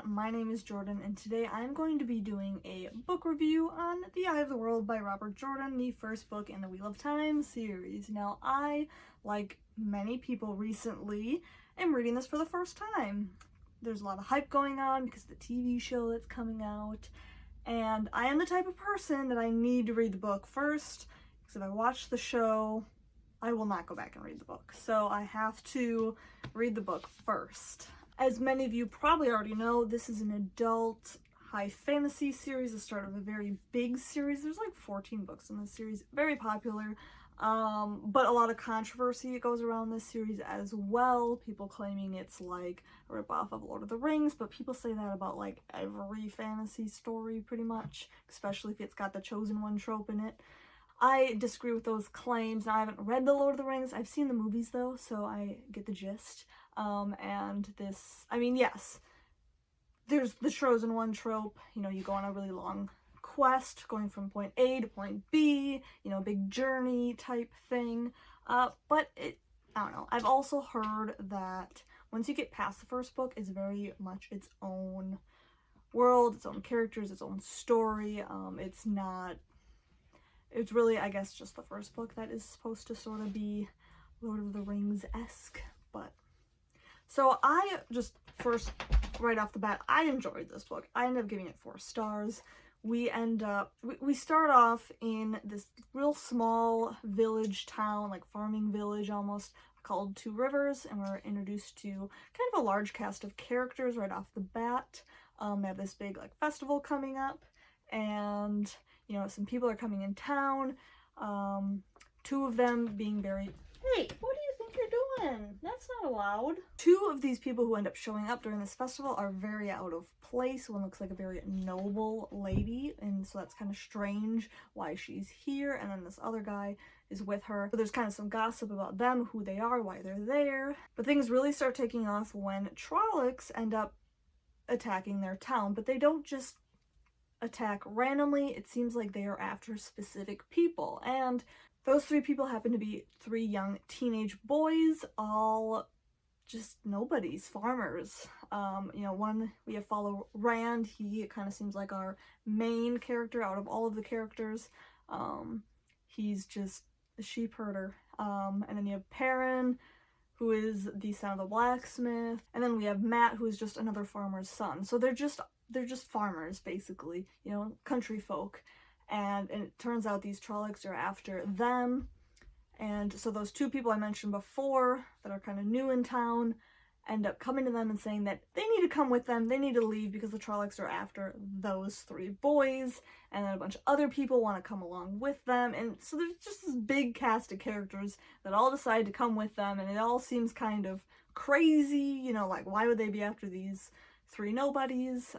my name is Jordan, and today I'm going to be doing a book review on The Eye of the World by Robert Jordan, the first book in the Wheel of Time series. Now, I, like many people recently, am reading this for the first time. There's a lot of hype going on because of the TV show that's coming out, and I am the type of person that I need to read the book first, because if I watch the show, I will not go back and read the book. So I have to read the book first. As many of you probably already know, this is an adult high fantasy series, the start of a very big series. There's like 14 books in this series, very popular, but a lot of controversy goes around this series as well. People claiming it's like a ripoff of Lord of the Rings, but people say that about like every fantasy story pretty much, especially if it's got the chosen one trope in it. I disagree with those claims. Now, I haven't read the Lord of the Rings. I've seen the movies though, so I get the gist. And this, I mean, yes, there's the chosen one trope. You know, you go on a really long quest going from point A to point B, you know, big journey type thing. But I don't know. I've also heard that once you get past the first book, it's very much its own world, its own characters, its own story. It's really, I guess, just the first book that is supposed to sort of be Lord of the Rings-esque, but... So I just, first, right off the bat, I enjoyed this book. I ended up giving it 4 stars. We start off in this real small village town, like farming village almost, called Two Rivers, and we're introduced to kind of a large cast of characters right off the bat. They have this big, like, festival coming up, and... you know, some people are coming in town, 2 of them being very, hey, what do you think you're doing? That's not allowed. 2 of these people who end up showing up during this festival are very out of place. One looks like a very noble lady, and so that's kind of strange why she's here, and then this other guy is with her. So there's kind of some gossip about them, who they are, why they're there. But things really start taking off when Trollocs end up attacking their town, but they don't just attack randomly. It seems like they are after specific people, and those 3 people happen to be 3 young teenage boys, all just nobodies, farmers. You know, one, we have follow Rand. He kind of seems like our main character out of all of the characters. He's just a sheep herder. And then you have Perrin, who is the son of the blacksmith, and then we have Matt, who is just another farmer's son. So they're just farmers, basically, you know, country folk. And it turns out these Trollocs are after them. And so those 2 people I mentioned before that are kind of new in town end up coming to them and saying that they need to come with them, they need to leave because the Trollocs are after those 3 boys, and then a bunch of other people want to come along with them, and so there's just this big cast of characters that all decide to come with them, and it all seems kind of crazy, you know, like, why would they be after these 3 nobodies?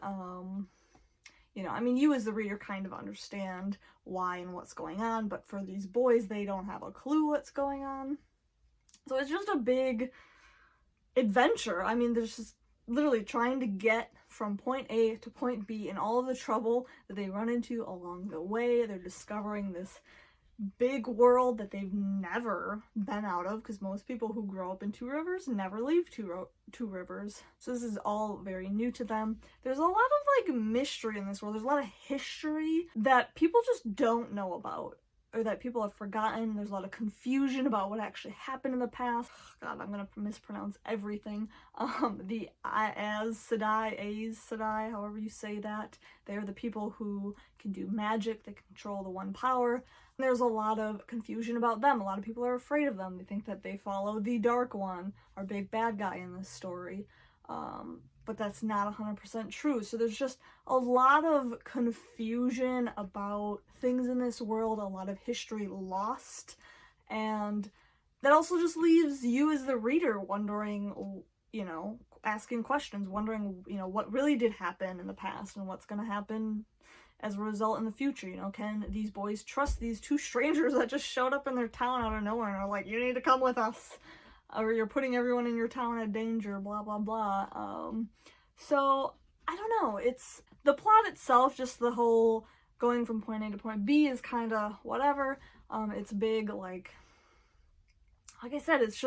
You know, I mean, you as the reader kind of understand why and what's going on, but for these boys, they don't have a clue what's going on. So it's just a big adventure. I mean, there's just literally trying to get from point A to point B and all of the trouble that they run into along the way. They're discovering this big world that they've never been out of, because most people who grow up in Two Rivers never leave Two Rivers. So this is all very new to them. There's a lot of like mystery in this world. There's a lot of history that people just don't know about, or that people have forgotten. There's a lot of confusion about what actually happened in the past. God, I'm gonna mispronounce everything. The Aes Sedai, however you say that. They're the people who can do magic, they control the one power. There's a lot of confusion about them. A lot of people are afraid of them. They think that they follow the Dark One, our big bad guy in this story. But that's not 100% true. So there's just a lot of confusion about things in this world, a lot of history lost, and that also just leaves you as the reader wondering, you know, asking questions, wondering, you know, what really did happen in the past and what's going to happen as a result in the future. You know, can these boys trust these 2 strangers that just showed up in their town out of nowhere and are like, you need to come with us, or you're putting everyone in your town at danger, blah blah blah. So I don't know, it's the plot itself, just the whole going from point A to point B is kind of whatever. It's big, like I said, it's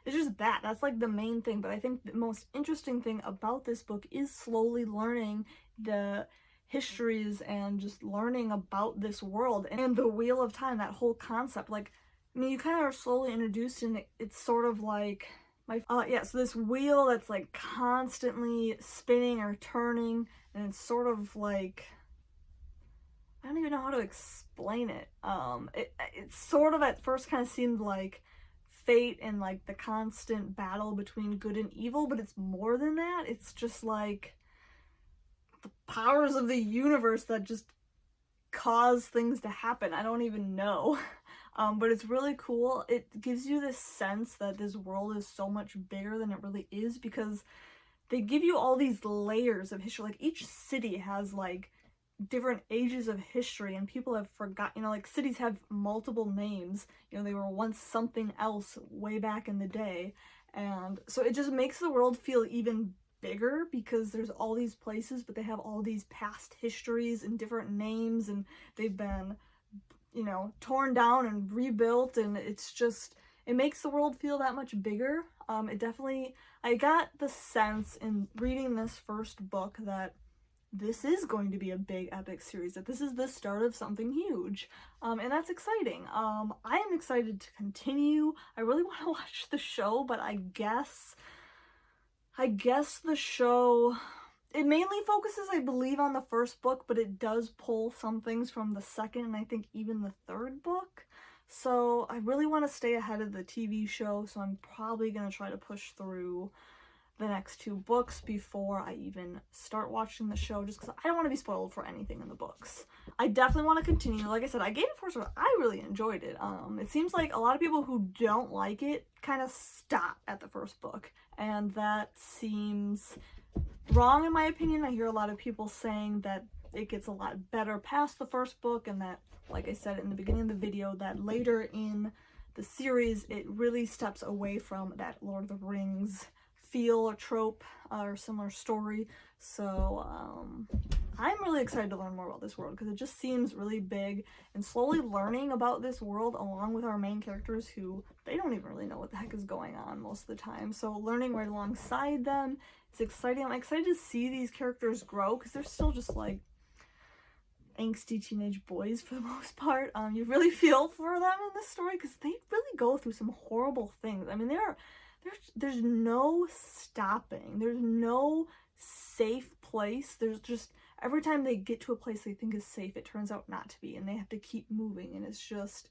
it's just that's like the main thing. But I think the most interesting thing about this book is slowly learning the histories and just learning about this world and the Wheel of Time, that whole concept. Like, I mean, you kind of are slowly introduced, and it's sort of like so this wheel that's like constantly spinning or turning, and it's sort of like, I don't even know how to explain it. It sort of at first kind of seemed like fate and like the constant battle between good and evil, but it's more than that. It's just like the powers of the universe that just cause things to happen. I don't even know. But it's really cool. It gives you this sense that this world is so much bigger than it really is, because they give you all these layers of history. Like, each city has like different ages of history, and people have forgotten, like cities have multiple names. They were once something else way back in the day. And so it just makes the world feel even bigger, because there's all these places, but they have all these past histories and different names, and they've been torn down and rebuilt, and it's just, it makes the world feel that much bigger. I got the sense in reading this first book that this is going to be a big epic series, that this is the start of something huge, and that's exciting. I am excited to continue. I really want to watch the show, but I guess the show, it mainly focuses, I believe, on the first book, but it does pull some things from the second, and I think even the third book. So I really want to stay ahead of the TV show, so I'm probably going to try to push through the next 2 books before I even start watching the show, just because I don't want to be spoiled for anything in the books. I definitely want to continue. Like I said, I gave it 4 stars. I really enjoyed it. It seems like a lot of people who don't like it kind of stop at the first book, and that seems wrong in my opinion. I hear a lot of people saying that it gets a lot better past the first book, and that, like I said in the beginning of the video, that later in the series it really steps away from that Lord of the Rings feel or trope or similar story. So I'm really excited to learn more about this world, because it just seems really big, and slowly learning about this world along with our main characters, who they don't even really know what the heck is going on most of the time. So learning right alongside them is exciting. I'm excited to see these characters grow, because they're still just like angsty teenage boys for the most part. You really feel for them in this story, because they really go through some horrible things. I mean, there's no stopping. There's no safe place. There's just, every time they get to a place they think is safe, it turns out not to be, and they have to keep moving, and it's just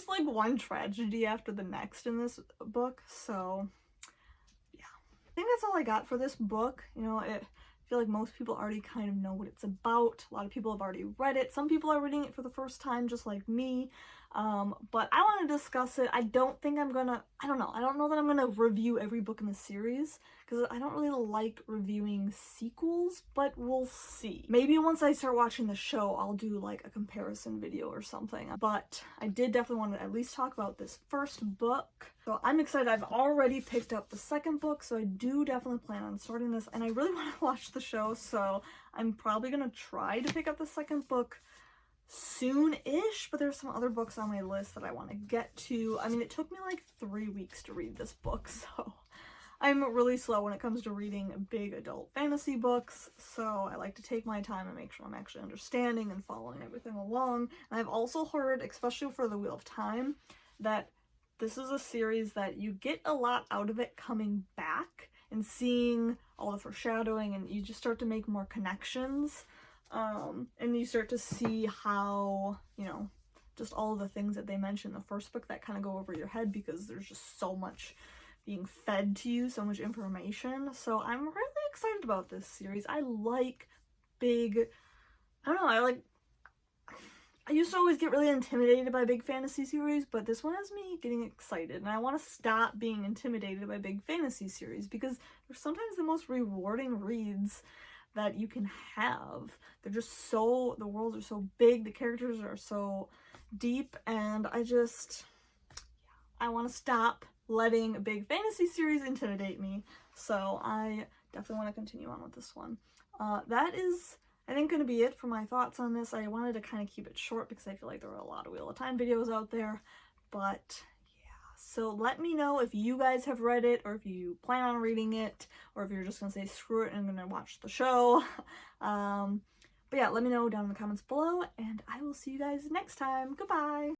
like one tragedy after the next in this book. So yeah, I think that's all I got for this book. I feel like most people already kind of know what it's about. A lot of people have already read it. Some people are reading it for the first time, just like me. But I want to discuss it. I don't know that I'm gonna review every book in the series, because I don't really like reviewing sequels, but we'll see. Maybe once I start watching the show, I'll do like a comparison video or something. But I did definitely want to at least talk about this first book. So I'm excited. I've already picked up the second book, so I do definitely plan on starting this, and I really want to watch the show, so I'm probably gonna try to pick up the second book soon-ish, but there's some other books on my list that I want to get to. I mean, it took me like 3 weeks to read this book, so I'm really slow when it comes to reading big adult fantasy books, so I like to take my time and make sure I'm actually understanding and following everything along. And I've also heard, especially for the Wheel of Time, that this is a series that you get a lot out of it coming back and seeing all the foreshadowing, and you just start to make more connections. And you start to see how, just all of the things that they mention in the first book that kind of go over your head, because there's just so much being fed to you, so much information. So I'm really excited about this series. I like big, I used to always get really intimidated by big fantasy series, but this one has me getting excited, and I want to stop being intimidated by big fantasy series, because they're sometimes the most rewarding reads that you can have. They're just the worlds are so big, the characters are so deep, and I want to stop letting a big fantasy series intimidate me. So I definitely want to continue on with this one. That is, I think, going to be it for my thoughts on this. I wanted to kind of keep it short, because I feel like there are a lot of Wheel of Time videos out there, but yeah. So let me know if you guys have read it, or if you plan on reading it, or if you're just gonna say screw it and I'm gonna watch the show. But yeah, let me know down in the comments below, and I will see you guys next time. Goodbye!